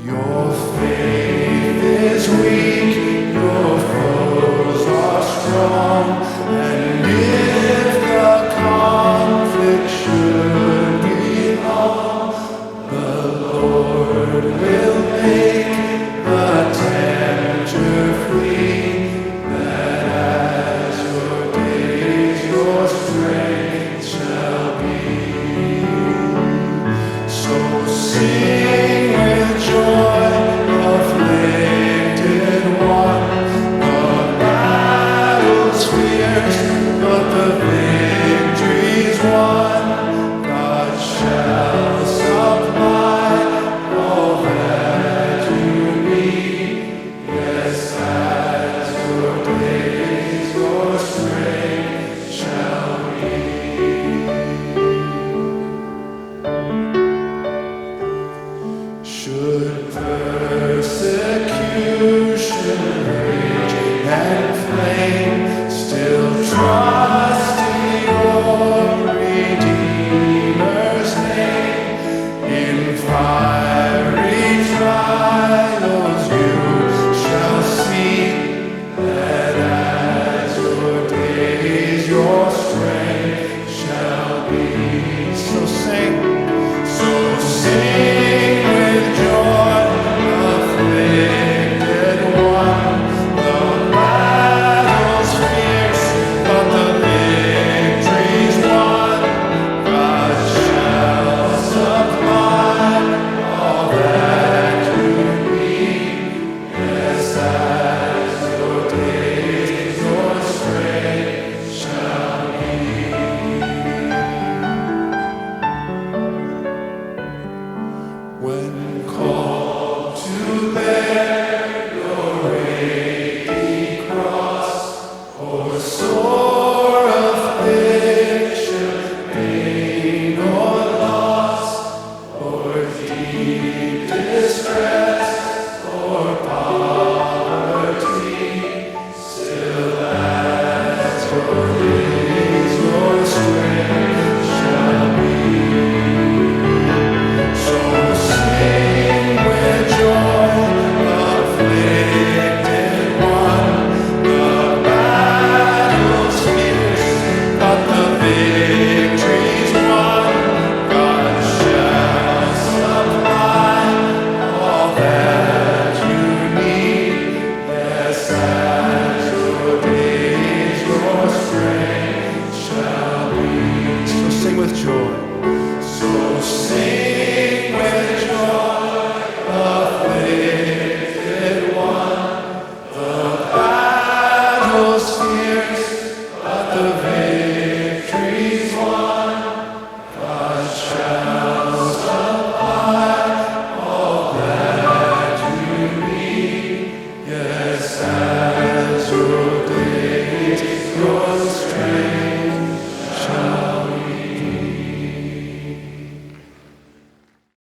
Your faith is weak, your foes are strong, and if the conflict should be long, the Lord will make the tempter flee, that as your days your strength shall be. So sing with joy, afflicted one. The battle's fierce, but the victory's won. God shall supply all that you need. Yes, as your days your strength shall be. Should persecution rage and flame, still trust in your Redeemer's name. In fiery trials you shall see that as your days your strength shall be. So sing with joy, afflicted one. The battle's fierce, but the victory's won. God shall supply all that you need. Yes, as your days your strength shall be. When called to bear your weighty cross, or sore affliction, pain or loss, or deep distress or poverty, still as your days your strength shall be. So sing with joy, afflicted one. The battle's fierce, but the victory's won. God shall supply all that you need. Yes, as your days your strength shall be. So sing with joy. So sing